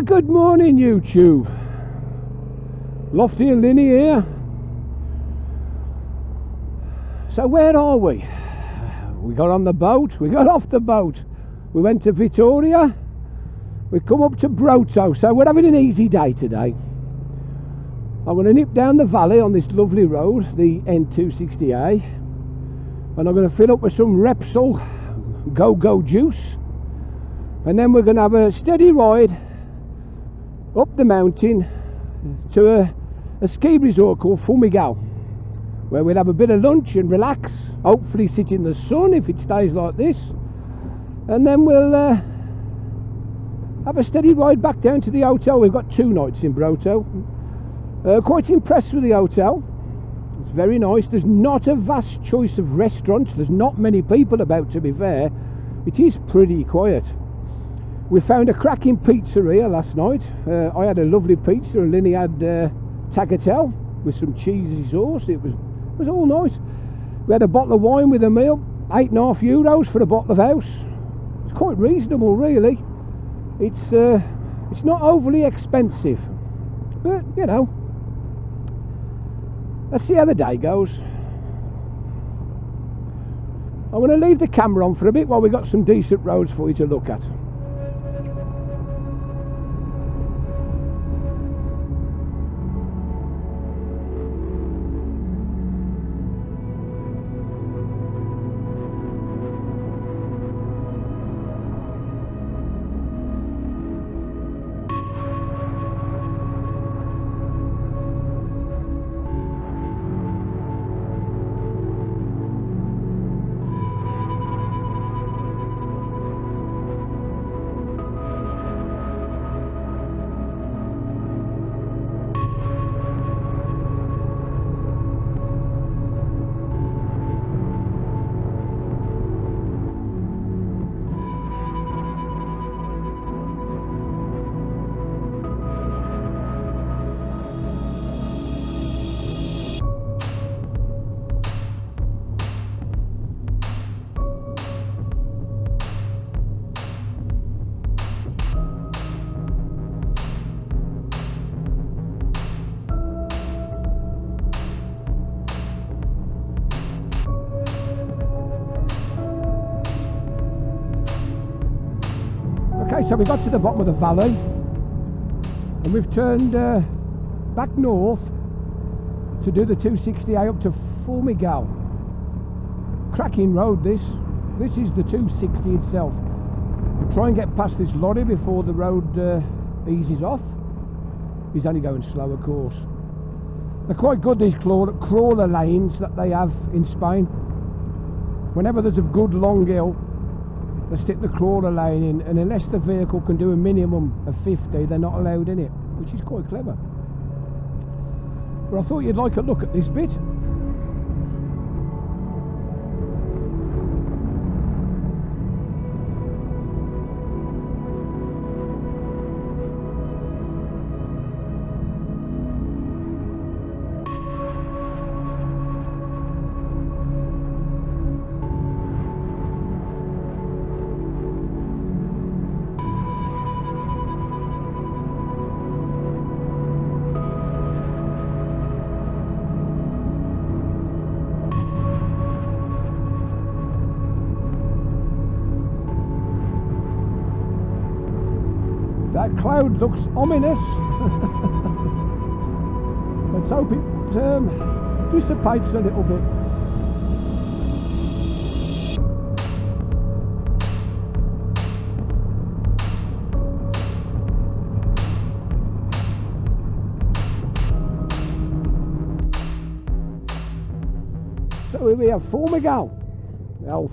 Well, good morning, YouTube. Lofty and Linny here. So where are we? We got on the boat, we got off the boat, we went to Vittoria, we come up to Broto, so we're having an easy day today. I'm going to nip down the valley on this lovely road, the N-260A, and I'm going to fill up with some Repsol Go-Go juice, and then we're going to have a steady ride up the mountain to a ski resort called Formigal, where we'll have a bit of lunch and relax, hopefully sit in the sun if it stays like this, and then we'll have a steady ride back down to the hotel. We've got 2 nights in Broto. Quite impressed with the hotel. It's very nice. There's not a vast choice of restaurants. There's not many people about, to be fair. It is pretty quiet. We found a cracking pizzeria last night. I had a lovely pizza and Linny had tagliatelle with some cheesy sauce. It was all nice. We had a bottle of wine with a meal, €8.5 for a bottle of house. It's quite reasonable, really. It's not overly expensive, but you know, let's see how the day goes. I'm going to leave the camera on for a bit while we've got some decent roads for you to look at. Okay, so we got to the bottom of the valley and we've turned back north to do the 260A up to Formigal. Cracking road this. This is the 260 itself. We'll try and get past this lorry before the road eases off. He's only going slow, of course. They're quite good, these crawler lanes that they have in Spain. Whenever there's a good long hill, they stick the crawler lane in, and unless the vehicle can do a minimum of 50, they're not allowed in it, which is quite clever. But I thought you'd like a look at this bit. That cloud looks ominous. Let's hope it dissipates a little bit. So here we have Formigal.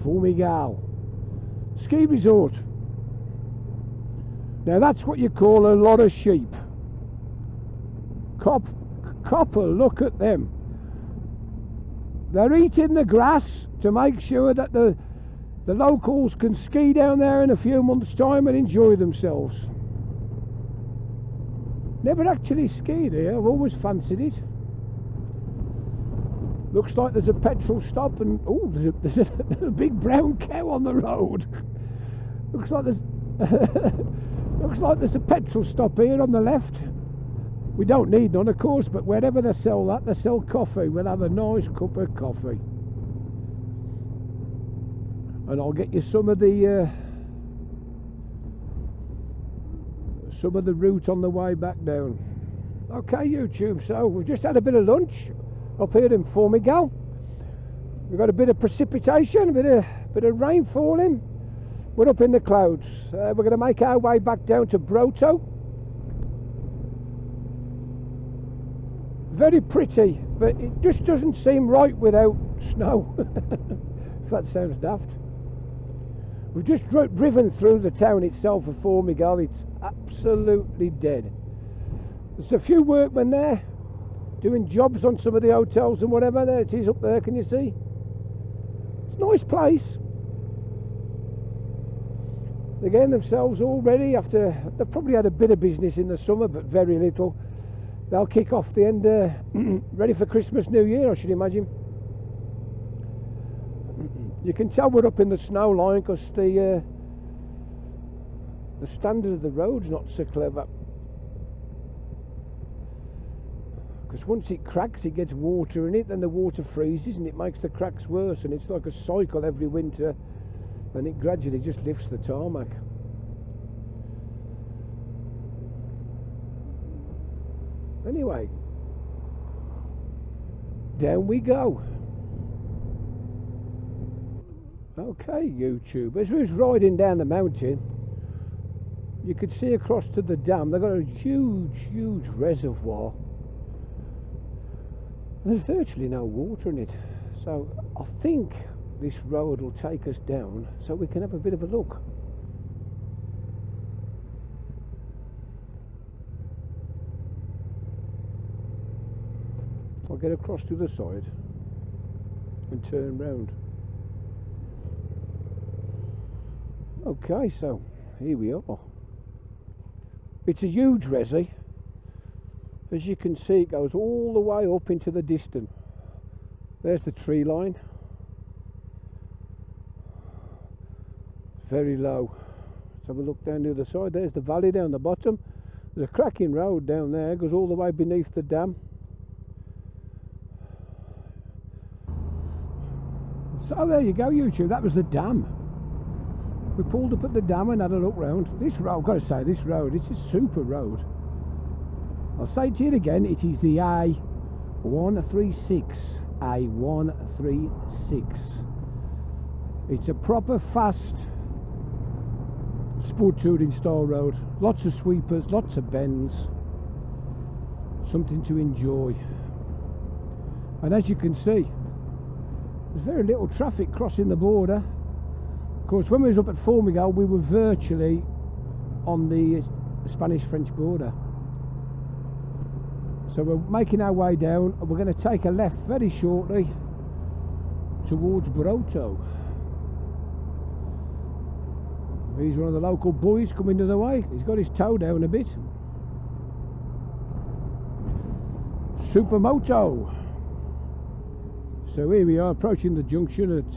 Formigal ski resort. Now that's what you call a lot of sheep. Copper, look at them. They're eating the grass to make sure that the locals can ski down there in a few months' time and enjoy themselves. Never actually skied here, I've always fancied it. Looks like there's a petrol stop and oh, there's a big brown cow on the road. Looks like there's Looks like there's a petrol stop here on the left. We don't need none, of course, but wherever they sell that, they sell coffee. We'll have a nice cup of coffee. And I'll get you some of the route on the way back down. Okay, YouTube, so we've just had a bit of lunch up here in Formigal. We've got a bit of precipitation, a bit of rain falling. We're up in the clouds. We're going to make our way back down to Broto. Very pretty, but it just doesn't seem right without snow. If that sounds daft. We've just driven through the town itself of Formigal. It's absolutely dead. There's a few workmen there doing jobs on some of the hotels and whatever. There it is up there, can you see? It's a nice place. They're getting themselves all ready after they've probably had a bit of business in the summer, but very little. They'll kick off the end ready for Christmas, New Year, I should imagine. You can tell we're up in the snow line because the standard of the road's not so clever. Because once it cracks, it gets water in it, then the water freezes and it makes the cracks worse, and it's like a cycle every winter, and it gradually just lifts the tarmac. Anyway, down we go. Okay, YouTube, as we was riding down the mountain, you could see across to the dam. They've got a huge reservoir. There's virtually no water in it, so I think this road will take us down so we can have a bit of a look. I'll get across to the side and turn round. Okay, so here we are. It's a huge resi. As you can see, it goes all the way up into the distance. There's the tree line. It's very low. Let's have a look down the other side. There's the valley down the bottom. There's a cracking road down there, goes all the way beneath the dam. So there you go, YouTube, that was the dam. We pulled up at the dam and had a look round. This road, I've got to say, this road, it's a super road. I'll say to you again, it is the A136. A136. It's a proper fast sport touring style road. Lots of sweepers, lots of bends. Something to enjoy. And as you can see, there's very little traffic crossing the border. Of course, when we was up at Formigal, we were virtually on the Spanish-French border. So we're making our way down, and we're going to take a left very shortly towards Broto. He's one of the local boys coming to the way. He's got his toe down a bit. Supermoto. So here we are approaching the junction at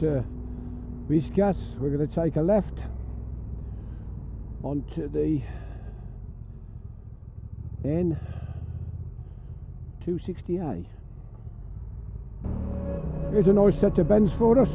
Biescas. We're going to take a left onto the N-260A. Here's a nice set of bends for us.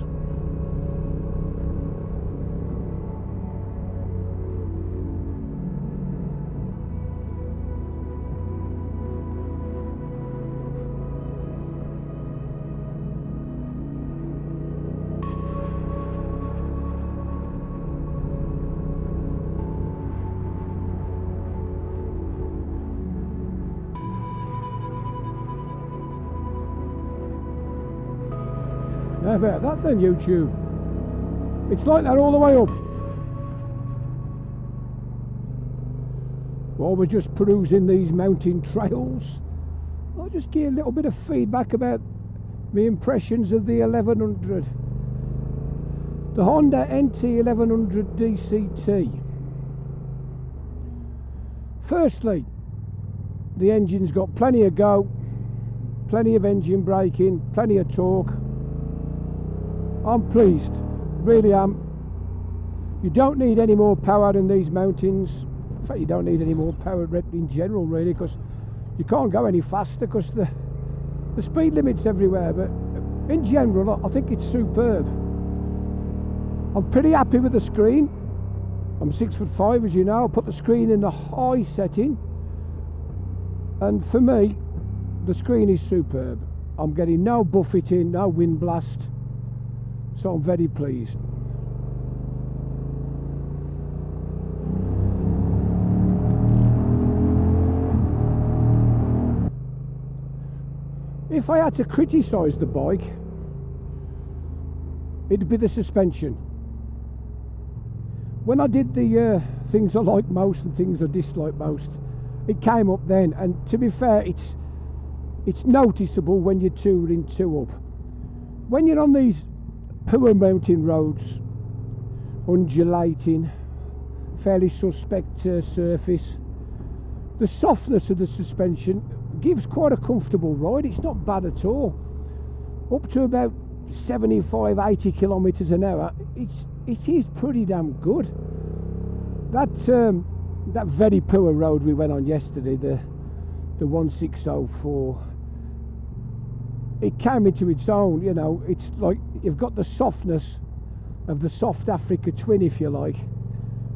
How about that then, YouTube? It's like that all the way up. While we're just perusing these mountain trails, I'll just give a little bit of feedback about my impressions of the 1100. The Honda NT 1100 DCT. Firstly, the engine's got plenty of go, plenty of engine braking, plenty of torque. I'm pleased, really am. You don't need any more power in these mountains. In fact, you don't need any more power in general, really, because you can't go any faster because the speed limit's everywhere. But in general, I think it's superb. I'm pretty happy with the screen. I'm 6'5", as you know. I put the screen in the high setting, and for me, the screen is superb. I'm getting no buffeting, no wind blast, so I'm very pleased. If I had to criticise the bike, it'd be the suspension. When I did the things I like most and things I dislike most, it came up then, and to be fair, it's noticeable when you're touring two up. When you're on these poor mountain roads, undulating, fairly suspect surface, the softness of the suspension gives quite a comfortable ride. It's not bad at all. Up to about 75-80 kilometers an hour, it is pretty damn good. That very poor road we went on yesterday, the 1604, it came into its own. You know, it's like you've got the softness of the soft Africa Twin, if you like,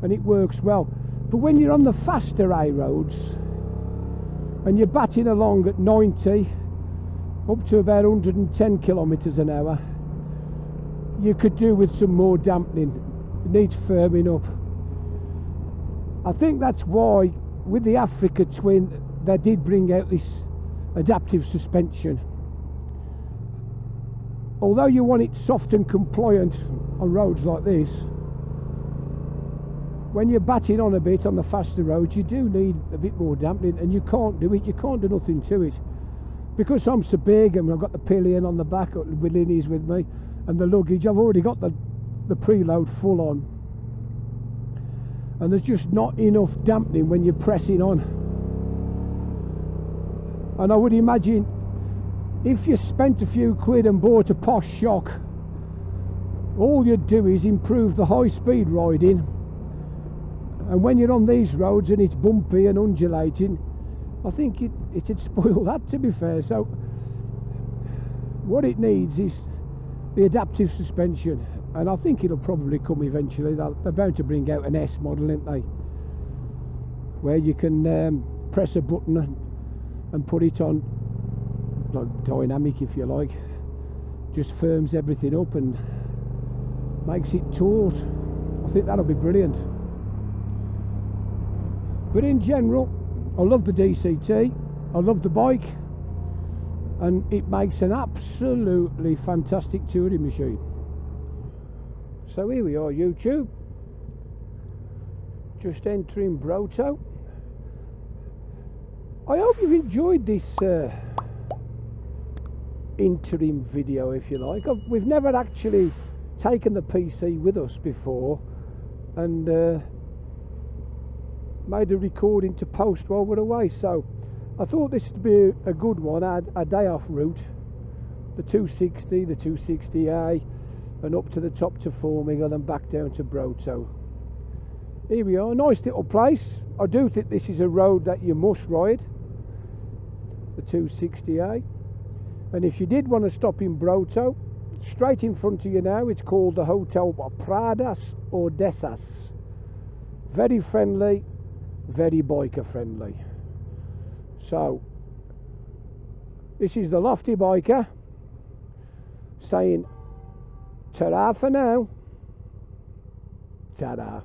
and it works well. But when you're on the faster A roads and you're batting along at 90 up to about 110 kilometers an hour, you could do with some more dampening. It needs firming up. I think that's why with the Africa Twin they did bring out this adaptive suspension. Although you want it soft and compliant on roads like this, when you're batting on a bit on the faster roads, you do need a bit more dampening, and you can't do it. You can't do nothing to it. Because I'm so big and I've got the pillion on the back with Linny's with me and the luggage, I've already got the preload full on, and there's just not enough dampening when you're pressing on. And I would imagine if you spent a few quid and bought a posh shock, all you'd do is improve the high speed riding, and when you're on these roads and it's bumpy and undulating, I think it'd spoil that, to be fair. So what it needs is the adaptive suspension, and I think it'll probably come eventually. They're bound to bring out an S model, aren't they, where you can press a button and put it on like dynamic, if you like. Just firms everything up and makes it taut. I think that'll be brilliant. But in general, I love the DCT, I love the bike, and it makes an absolutely fantastic touring machine. So here we are, YouTube, just entering Broto. I hope you've enjoyed this interim video, if you like. We've never actually taken the PC with us before and made a recording to post while we're away, so I thought this would be a good one. I had a day off route, the 260, the 260A, and up to the top to Formigal and back down to Broto. Here we are, nice little place. I do think this is a road that you must ride, the 260A. And if you did want to stop in Broto, straight in front of you now, it's called the Hotel Pradas Ordesas. Very friendly, very biker friendly. So this is the Lofty Biker saying ta-ra for now. Ta-ra.